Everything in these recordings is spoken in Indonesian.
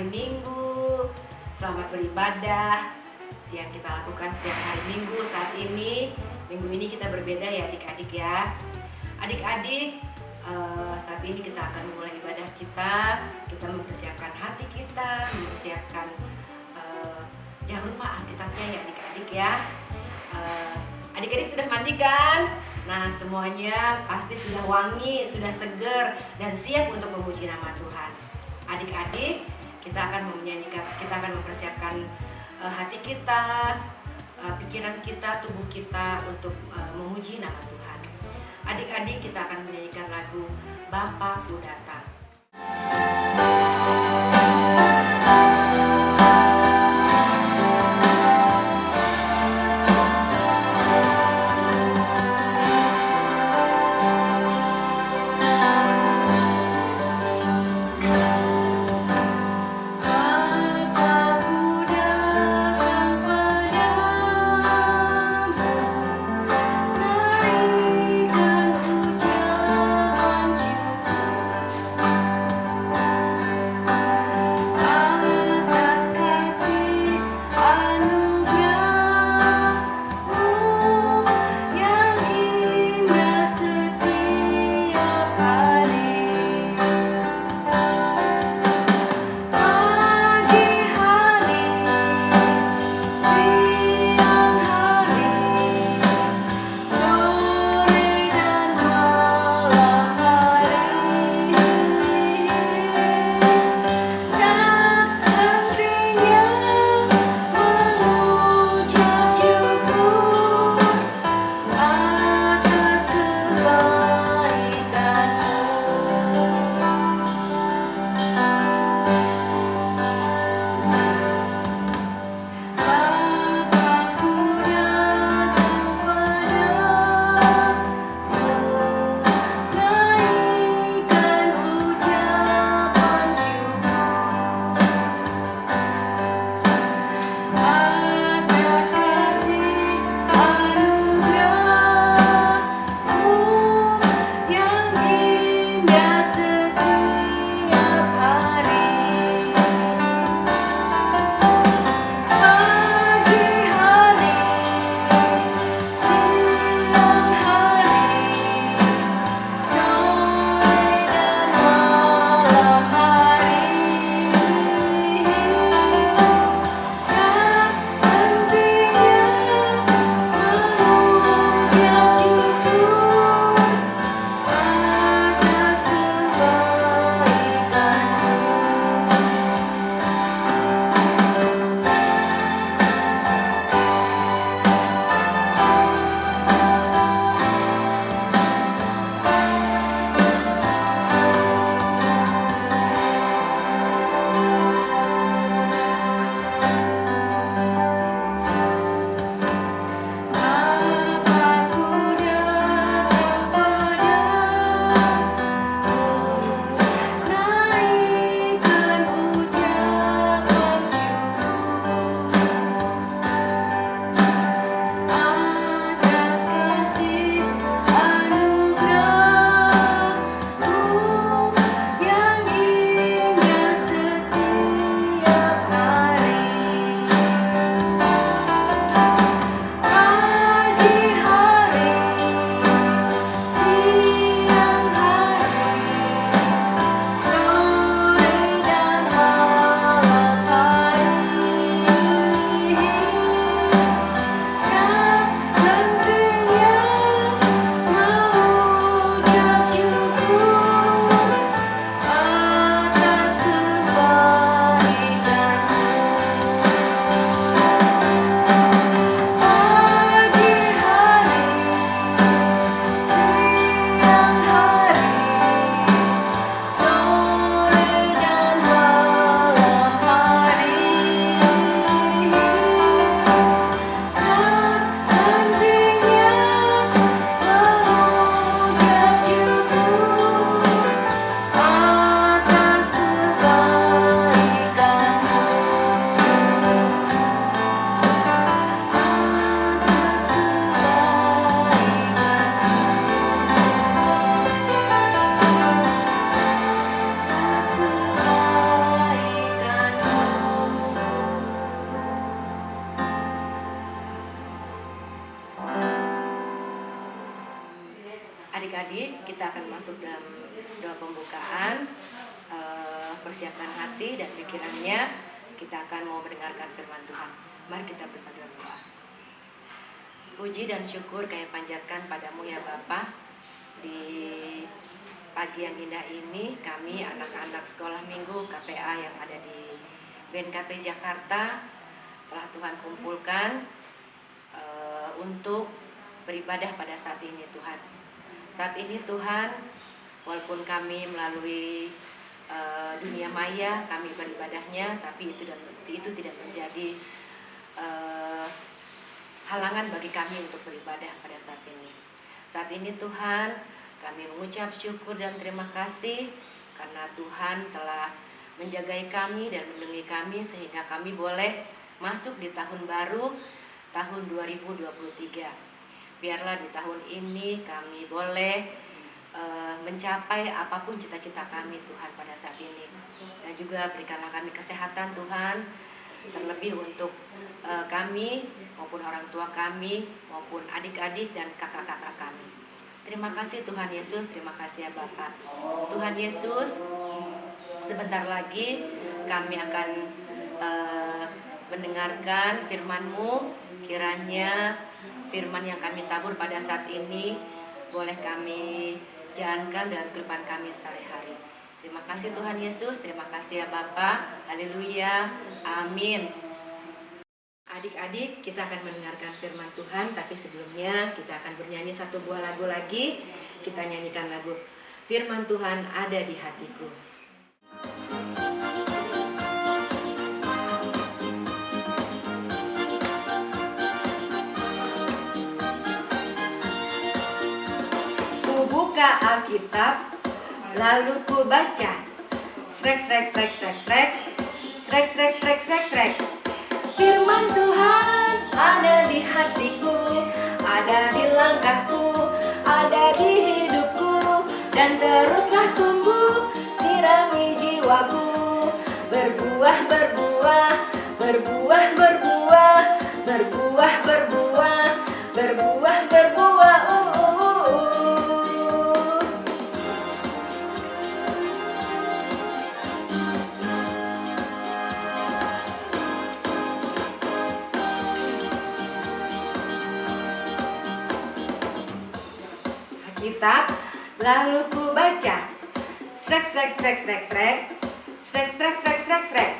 hari Minggu. Selamat beribadah yang kita lakukan setiap hari Minggu saat ini. Minggu ini kita berbeda ya adik-adik ya. Adik-adik, saat ini kita akan memulai ibadah kita. Kita mempersiapkan hati kita, mempersiapkan jangan lupa Alkitabnya ya adik-adik ya. Adik-adik sudah mandi kan? Nah, semuanya pasti sudah wangi, sudah seger, dan siap untuk memuji nama Tuhan. Adik-adik, kita akan menyanyikan, kita akan mempersiapkan hati kita, pikiran kita, tubuh kita untuk memuji nama Tuhan. Adik-adik, kita akan menyanyikan lagu Bapa-Ku Datang. Adik-adik, kita akan masuk dalam doa pembukaan. Persiapkan hati dan pikirannya. Kita akan mau mendengarkan firman Tuhan. Mari kita bersatu dalam doa. Puji dan syukur kami panjatkan padamu ya Bapa. Di pagi yang indah ini, kami anak-anak sekolah minggu KPA yang ada di BNKP Jakarta telah Tuhan kumpulkan untuk beribadah pada saat ini Tuhan. Saat ini Tuhan, walaupun kami melalui dunia maya kami beribadahnya, tapi itu tidak menjadi halangan bagi kami untuk beribadah pada saat ini. Saat ini Tuhan, kami mengucap syukur dan terima kasih karena Tuhan telah menjagai kami dan melindungi kami sehingga kami boleh masuk di tahun baru, tahun 2023. Biarlah di tahun ini kami boleh mencapai apapun cita-cita kami Tuhan pada saat ini. Dan juga berikanlah kami kesehatan Tuhan, terlebih untuk kami maupun orang tua kami maupun adik-adik dan kakak-kakak kami. Terima kasih Tuhan Yesus, terima kasih ya Bapak. Tuhan Yesus, sebentar lagi kami akan mendengarkan firman-Mu. Kiranya firman yang kami tabur pada saat ini boleh kami jalankan dalam kehidupan kami sehari-hari. Terima kasih Tuhan Yesus, terima kasih ya Bapa. Haleluya, amin. Adik-adik, kita akan mendengarkan firman Tuhan, tapi sebelumnya kita akan bernyanyi satu buah lagu lagi. Kita nyanyikan lagu Firman Tuhan Ada di Hatiku. Buka Alkitab, lalu ku baca. Srek, srek, srek, srek, srek. Srek, srek, srek, srek, srek. Firman Tuhan ada di hatiku, ada di langkahku, ada di hidupku, dan teruslah tumbuh, sirami jiwaku. Berbuah, berbuah, berbuah, berbuah, berbuah, berbuah, berbuah, berbuah. Kitab, lalu ku baca. Srek, srek, srek, srek, srek. Srek, srek, srek, srek, srek.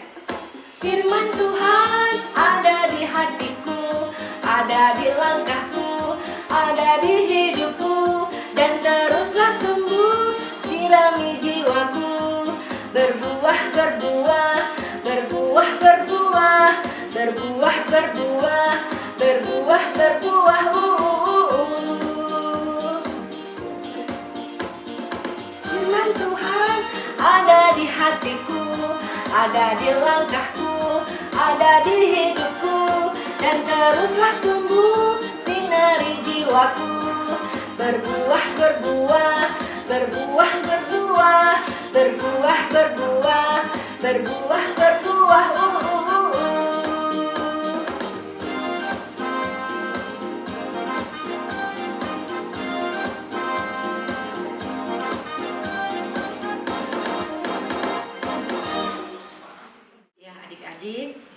Firman Tuhan ada di hatiku, ada di langkahku, ada di hidupku, dan teruslah tumbuh, sirami jiwaku. Berbuah, berbuah, berbuah, berbuah, berbuah, berbuah, berbuah, berbuah. Firman Tuhan ada di hatiku, ada di langkahku, ada di hidupku, dan teruslah tumbuh, sinari jiwaku. Berbuah, berbuah, berbuah, berbuah, berbuah, berbuah, berbuah, berbuah.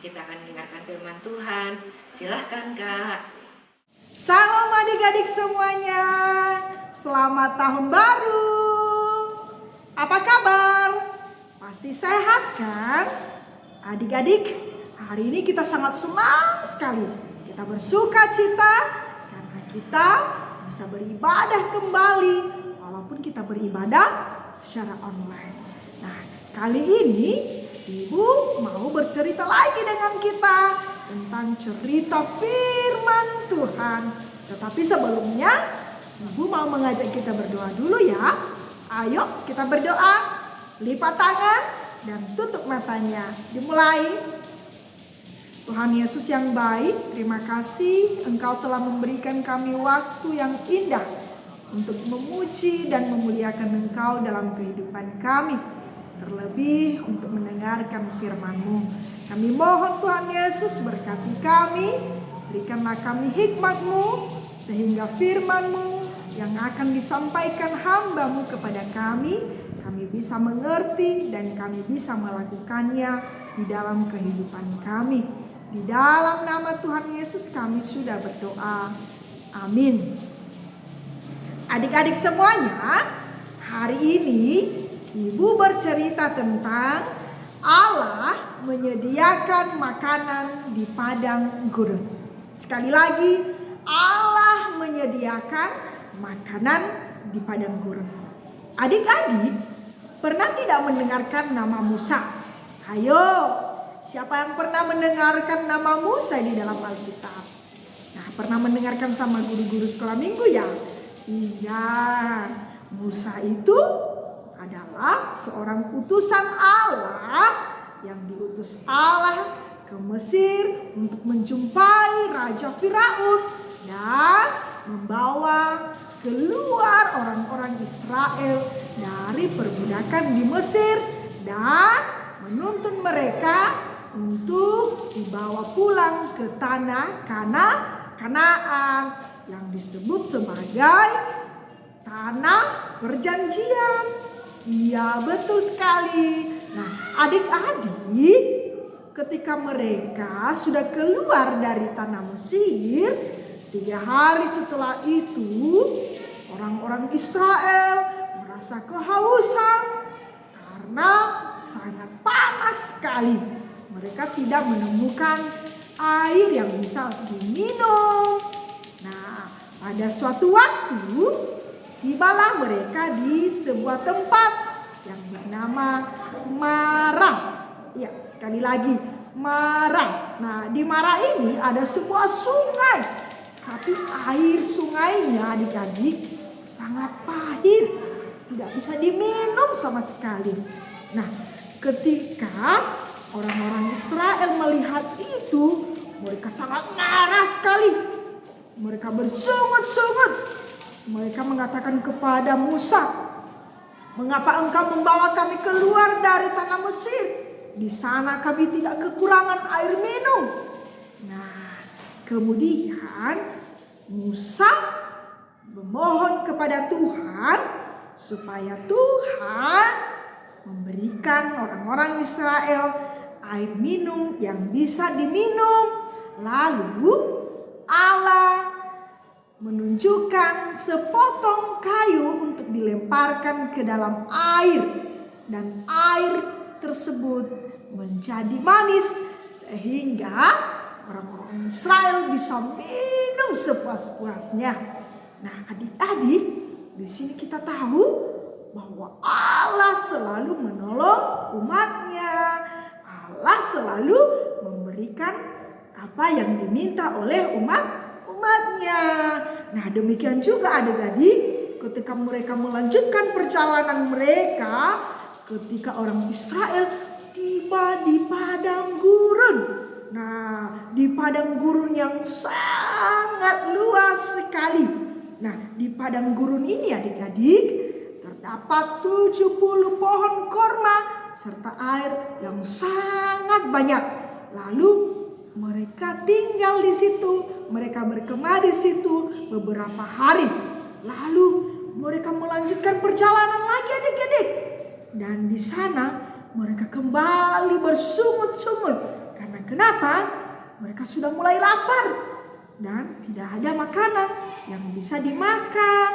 Kita akan mendengarkan firman Tuhan. Silahkan Kak. Salam adik-adik semuanya. Selamat tahun baru. Apa kabar? Pasti sehat kan? Adik-adik, hari ini kita sangat senang sekali. Kita bersuka cita karena kita bisa beribadah kembali walaupun kita beribadah secara online. Nah, kali ini Ibu mau bercerita lagi dengan kita tentang cerita firman Tuhan. Tetapi sebelumnya, Ibu mau mengajak kita berdoa dulu ya. Ayo kita berdoa. Lipat tangan dan tutup matanya. Dimulai. Tuhan Yesus yang baik, terima kasih Engkau telah memberikan kami waktu yang indah untuk memuji dan memuliakan Engkau dalam kehidupan kami. Terlebih untuk mendengarkan firman-Mu. Kami mohon Tuhan Yesus berkati kami, berikanlah kami hikmat-Mu, sehingga firman-Mu yang akan disampaikan hamba-Mu kepada kami bisa mengerti dan kami bisa melakukannya di dalam kehidupan kami. Di dalam nama Tuhan Yesus kami sudah berdoa. Amin. Adik-adik semuanya, hari ini Ibu bercerita tentang Allah menyediakan makanan di padang gurun. Sekali lagi, Allah menyediakan makanan di padang gurun. Adik-adik, pernah tidak mendengarkan nama Musa? Ayo, siapa yang pernah mendengarkan nama Musa di dalam Alkitab? Nah, pernah mendengarkan sama guru-guru sekolah minggu ya? Iya, Musa itu adalah seorang utusan Allah yang diutus Allah ke Mesir untuk menjumpai Raja Firaun dan membawa keluar orang-orang Israel dari perbudakan di Mesir dan menuntun mereka untuk dibawa pulang ke tanah Kanaan yang disebut sebagai tanah perjanjian. Iya, betul sekali. Nah, adik-adik, ketika mereka sudah keluar dari tanah Mesir, 3 hari setelah itu, orang-orang Israel merasa kehausan karena sangat panas sekali. Mereka tidak menemukan air yang bisa diminum. Nah, pada suatu waktu, tibalah mereka di sebuah tempat yang bernama Marah. Ya, sekali lagi, Marah. Nah, di Marah ini ada sebuah sungai. Tapi air sungainya adik-adik sangat pahit. Tidak bisa diminum sama sekali. Nah, ketika orang-orang Israel melihat itu, mereka sangat marah sekali. Mereka bersungut-sungut. Mereka mengatakan kepada Musa, "Mengapa engkau membawa kami keluar dari tanah Mesir? Di sana kami tidak kekurangan air minum." Nah, kemudian Musa memohon kepada Tuhan supaya Tuhan memberikan orang-orang Israel air minum yang bisa diminum. Lalu Allah menunjukkan sepotong kayu untuk dilemparkan ke dalam air, dan air tersebut menjadi manis sehingga orang-orang Israel bisa minum sepuas-puasnya. Nah, adik-adik, di sini kita tahu bahwa Allah selalu menolong umatnya. Allah selalu memberikan apa yang diminta oleh umatnya. Nah, demikian juga adik-adik, ketika mereka melanjutkan perjalanan mereka, ketika orang Israel tiba di padang gurun. Nah, di padang gurun yang sangat luas sekali. Nah, di padang gurun ini adik-adik terdapat 70 pohon korma serta air yang sangat banyak. Lalu mereka tinggal di situ, mereka berkemah di situ beberapa hari. Lalu mereka melanjutkan perjalanan lagi adik-adik. Dan di sana mereka kembali bersungut-sungut. Karena kenapa? Mereka sudah mulai lapar dan tidak ada makanan yang bisa dimakan.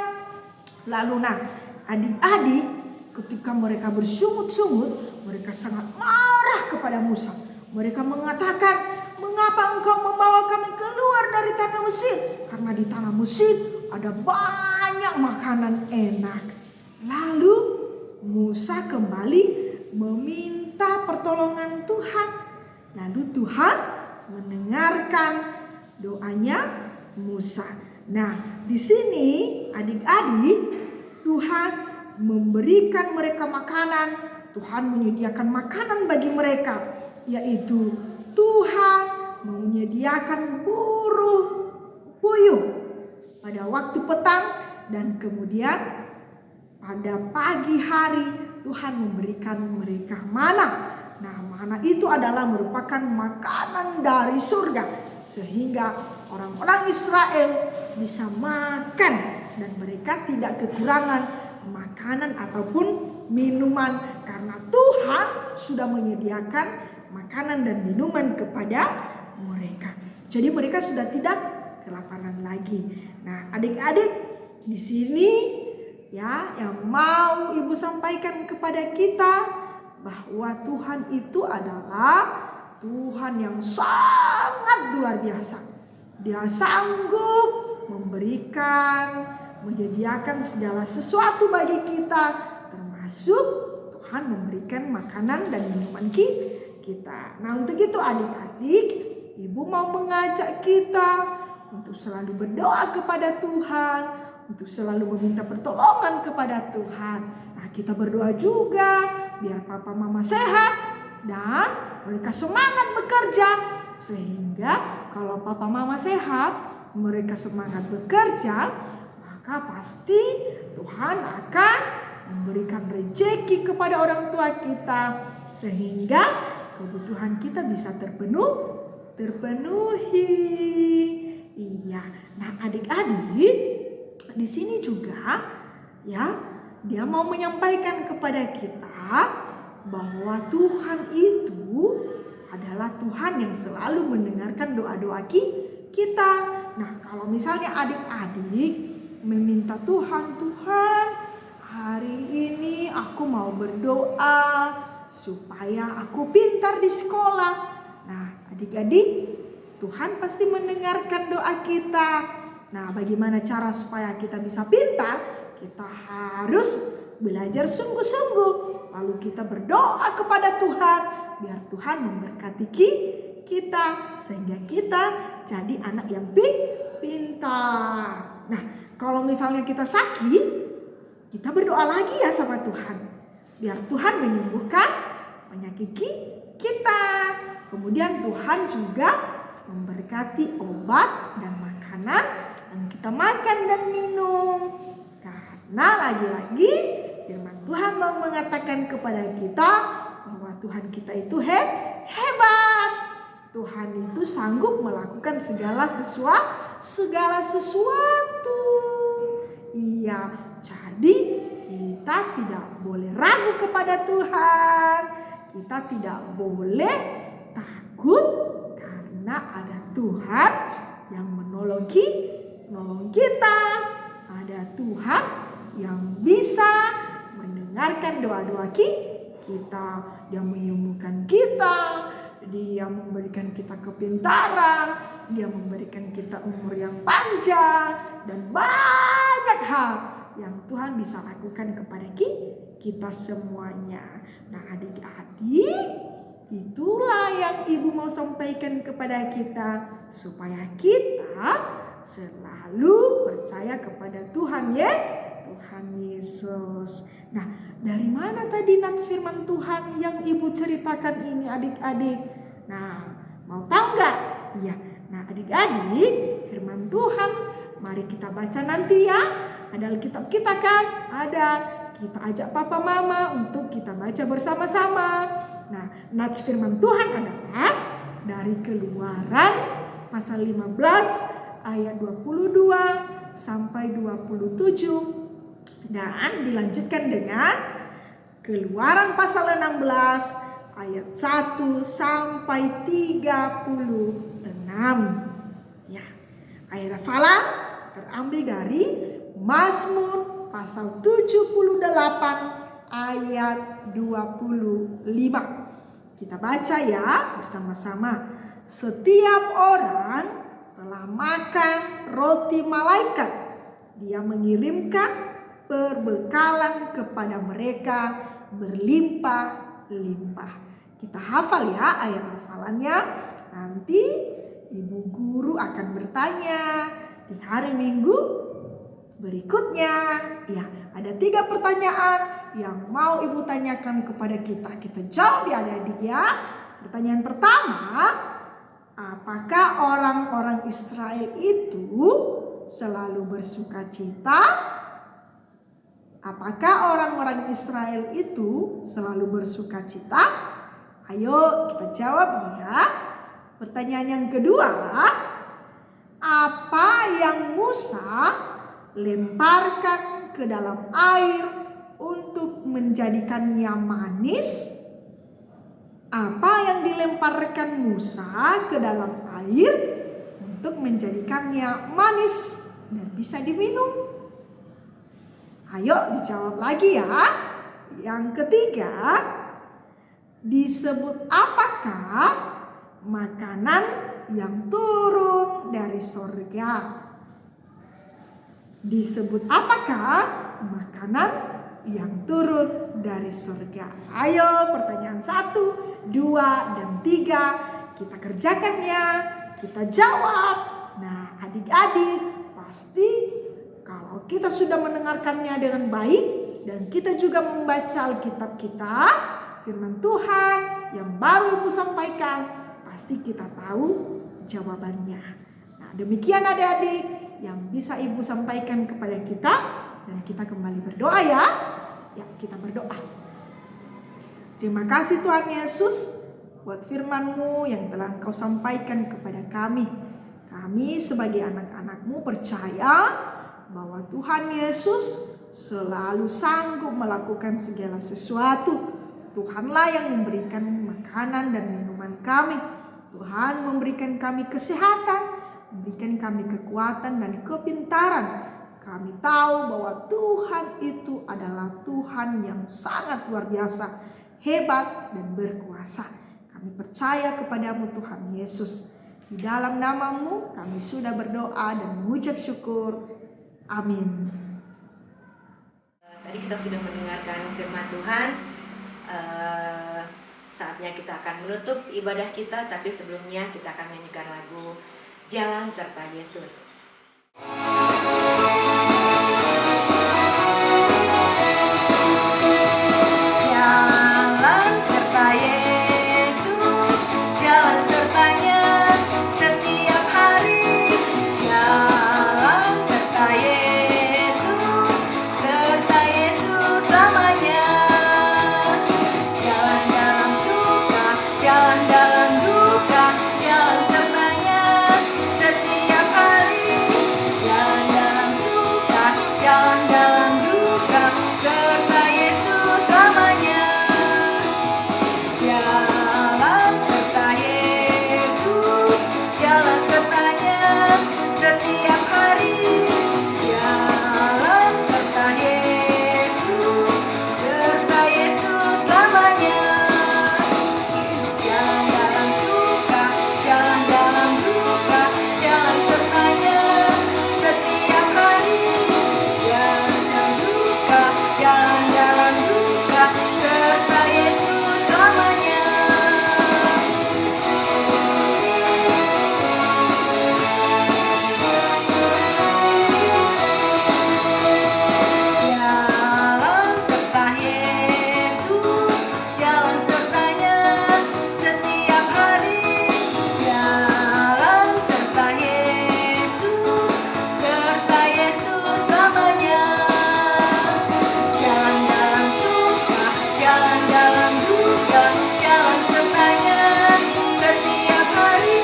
Lalu adik-adik, ketika mereka bersungut-sungut, mereka sangat marah kepada Musa. Mereka mengatakan, "Mengapa engkau membawa kami keluar dari tanah Mesir? Karena di tanah Mesir ada banyak makanan enak." Lalu Musa kembali meminta pertolongan Tuhan. Lalu Tuhan mendengarkan doanya Musa. Nah, di sini adik-adik, Tuhan memberikan mereka makanan. Tuhan menyediakan makanan bagi mereka, yaitu Tuhan menyediakan buruh puyuh pada waktu petang, dan kemudian pada pagi hari Tuhan memberikan mereka mana. Nah, mana itu adalah merupakan makanan dari surga, sehingga orang-orang Israel bisa makan dan mereka tidak kekurangan makanan ataupun minuman karena Tuhan sudah menyediakan makanan dan minuman kepada mereka. Jadi mereka sudah tidak kelaparan lagi. Nah, adik-adik di sini ya yang mau Ibu sampaikan kepada kita bahwa Tuhan itu adalah Tuhan yang sangat luar biasa. Dia sanggup memberikan, menyediakan segala sesuatu bagi kita, termasuk Tuhan memberikan makanan dan minuman kita. Nah, untuk itu adik-adik, Ibu mau mengajak kita untuk selalu berdoa kepada Tuhan, untuk selalu meminta pertolongan kepada Tuhan. Nah, kita berdoa juga biar papa mama sehat dan mereka semangat bekerja, sehingga kalau papa mama sehat, mereka semangat bekerja, maka pasti Tuhan akan memberikan rezeki kepada orang tua kita, sehingga kebutuhan kita bisa terpenuhi. Iya. Nah, adik-adik di sini juga ya, dia mau menyampaikan kepada kita bahwa Tuhan itu adalah Tuhan yang selalu mendengarkan doa-doa kita. Nah, kalau misalnya adik-adik meminta Tuhan, hari ini aku mau berdoa supaya aku pintar di sekolah. Nah, adik-adik, Tuhan pasti mendengarkan doa kita. Nah, bagaimana cara supaya kita bisa pintar? Kita harus belajar sungguh-sungguh. Lalu kita berdoa kepada Tuhan, biar Tuhan memberkati kita, sehingga kita jadi anak yang pintar. Nah, kalau misalnya kita sakit, kita berdoa lagi ya sama Tuhan, biar Tuhan menyembuhkan penyakit kita. Kemudian Tuhan juga memberkati obat dan makanan yang kita makan dan minum. Karena lagi-lagi firman Tuhan mau mengatakan kepada kita bahwa Tuhan kita itu hebat. Tuhan itu sanggup melakukan segala sesuatu. Iya, jadi kita tidak boleh ragu kepada Tuhan. Kita tidak boleh takut karena ada Tuhan yang menolong kita. Ada Tuhan yang bisa mendengarkan doa-doa kita, Dia menyembuhkan kita, Dia memberikan kita kepintaran, Dia memberikan kita umur yang panjang, dan banyak hal yang Tuhan bisa lakukan kepada kita semuanya. Nah, adik-adik, itulah yang Ibu mau sampaikan kepada kita, supaya kita selalu percaya kepada Tuhan Tuhan Yesus. Nah, dari mana tadi nats firman Tuhan yang Ibu ceritakan ini adik-adik? Nah, mau tahu nggak? Iya. Nah, adik-adik, firman Tuhan mari kita baca nanti ya. Ada Alkitab kita kan? Ada. Kita ajak papa mama untuk kita baca bersama-sama. Nah, nats firman Tuhan adalah dari Keluaran pasal 15 ayat 22 sampai 27. Dan dilanjutkan dengan Keluaran pasal 16 ayat 1 sampai 36. Ya, ayat hafalan terambil dari Mazmur pasal 78 ayat 25. Kita baca ya bersama-sama. Setiap orang telah makan roti malaikat. Dia mengirimkan perbekalan kepada mereka berlimpah-limpah. Kita hafal ya ayat hafalannya. Nanti ibu guru akan bertanya di hari Minggu berikutnya. Ya, ada 3 pertanyaan yang mau ibu tanyakan kepada kita. Kita jawab ya adik-adik ya. Pertanyaan pertama, apakah orang-orang Israel itu selalu bersuka cita? Apakah orang-orang Israel itu selalu bersuka cita? Ayo kita jawab ya. Pertanyaan yang kedua, apa yang Musa lemparkan ke dalam air untuk menjadikannya manis? Apa yang dilemparkan Musa ke dalam air untuk menjadikannya manis dan bisa diminum? Ayo dijawab lagi ya. Yang ketiga, disebut apakah makanan yang turun dari sorga? Disebut apakah makanan yang turun dari sorga? Ayo, pertanyaan 1, 2, dan 3 kita kerjakan ya. Kita jawab. Nah, adik-adik, pasti kalau kita sudah mendengarkannya dengan baik dan kita juga membaca Alkitab kita, firman Tuhan yang baru Ibu sampaikan, pasti kita tahu jawabannya. Nah, demikian adik-adik yang bisa Ibu sampaikan kepada kita, dan kita kembali berdoa ya. Ya, kita berdoa. Terima kasih Tuhan Yesus buat firman-Mu yang telah Engkau sampaikan kepada kami. Kami sebagai anak-anak-Mu percaya bahwa Tuhan Yesus selalu sanggup melakukan segala sesuatu. Tuhanlah yang memberikan makanan dan minuman kami. Tuhan memberikan kami kesehatan, memberikan kami kekuatan dan kepintaran. Kami tahu bahwa Tuhan itu adalah Tuhan yang sangat luar biasa, hebat dan berkuasa. Kami percaya kepadamu Tuhan Yesus. Di dalam nama-Mu kami sudah berdoa dan mengucap syukur. Amin. Tadi kita sudah mendengarkan firman Tuhan. Saatnya kita akan menutup ibadah kita, tapi sebelumnya kita akan menyanyikan lagu Jalan Serta Yesus. Jalan serta Yesus, jalan sertanya setiap hari. Jalan serta Yesus, serta Yesus selamanya. Jalan dalam suka, jalan dalam duka, jalan sertanya setiap hari. Jalan dalam suka, jalan dalam duka, serta Yesus selamanya. Jalan serta Yesus, jalan sertanya setiap hari. Jalan serta Yesus, serta Yesus selamanya. Jalan dalam suka, jalan dalam duka, jalan sertanya setiap hari. Jalan dalam duka, jalan dalam duka, serta Yesus selamanya. Jalan serta Yesus, jalan sertanya setiap hari. Jalan serta Yesus, serta Yesus selamanya. Jalan dalam suka, jalan dalam duka, jalan sertanya setiap hari.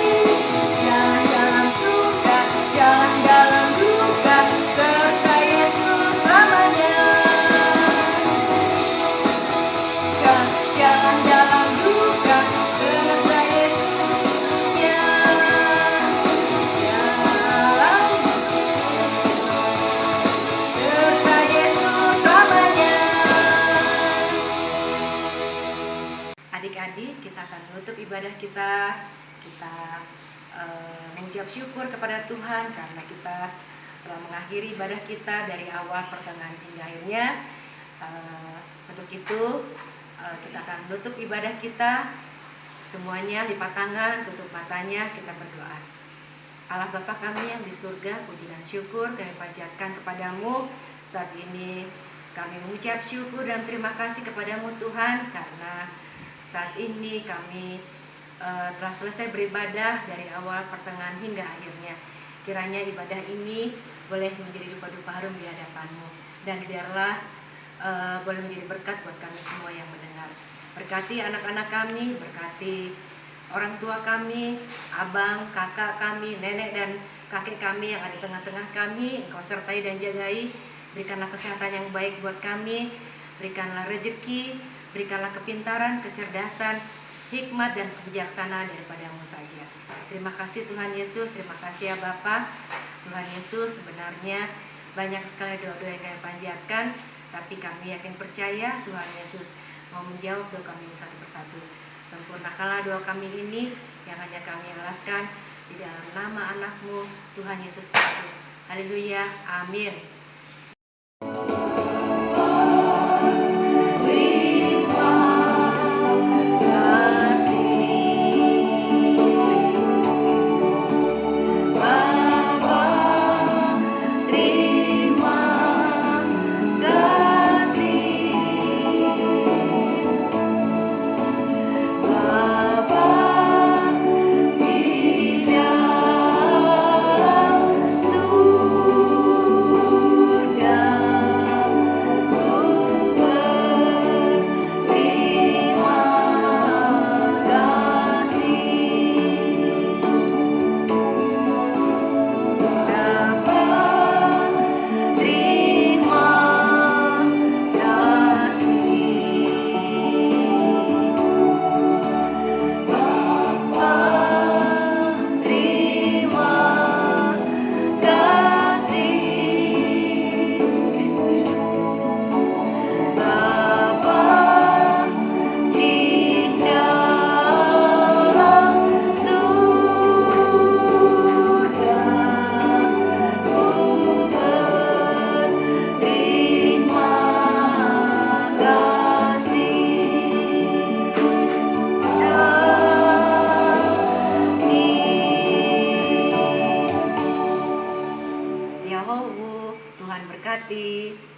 Jalan dalam suka, jalan dalam duka, serta Yesus selamanya. Jalan dalam duka, serta Yesusnya. Jalan serta Yesus selamanya. Adik-adik, kita akan menutup ibadah kita. Kita mengucap syukur kepada Tuhan karena kita telah mengakhiri ibadah kita dari awal, pertengahan hingga akhirnya. Untuk itu kita akan menutup ibadah kita. Semuanya lipat tangan, tutup matanya, kita berdoa. Allah Bapa kami yang di surga, puji dan syukur kami panjatkan kepadamu. Saat ini kami mengucap syukur dan terima kasih kepadamu Tuhan, karena saat ini kami telah selesai beribadah dari awal, pertengahan hingga akhirnya. Kiranya ibadah ini boleh menjadi dupa-dupa harum di hadapan-Mu, dan biarlah boleh menjadi berkat buat kami semua yang mendengar. Berkati anak-anak kami, berkati orang tua kami, abang, kakak kami, nenek dan kakek kami yang ada di tengah-tengah kami. Engkau sertai dan jagai. Berikanlah kesehatan yang baik buat kami, berikanlah rezeki, berikanlah kepintaran, kecerdasan, hikmat dan kebijaksanaan daripadamu saja. Terima kasih Tuhan Yesus, terima kasih ya Bapa. Tuhan Yesus, sebenarnya banyak sekali doa-doa yang kami panjatkan, tapi kami yakin percaya Tuhan Yesus mau menjawab doa kami ini satu persatu. Sempurnakanlah doa kami ini yang hanya kami alaskan di dalam nama anak-Mu Tuhan Yesus Kristus. Haleluya, amin. Yahowu, Tuhan berkati.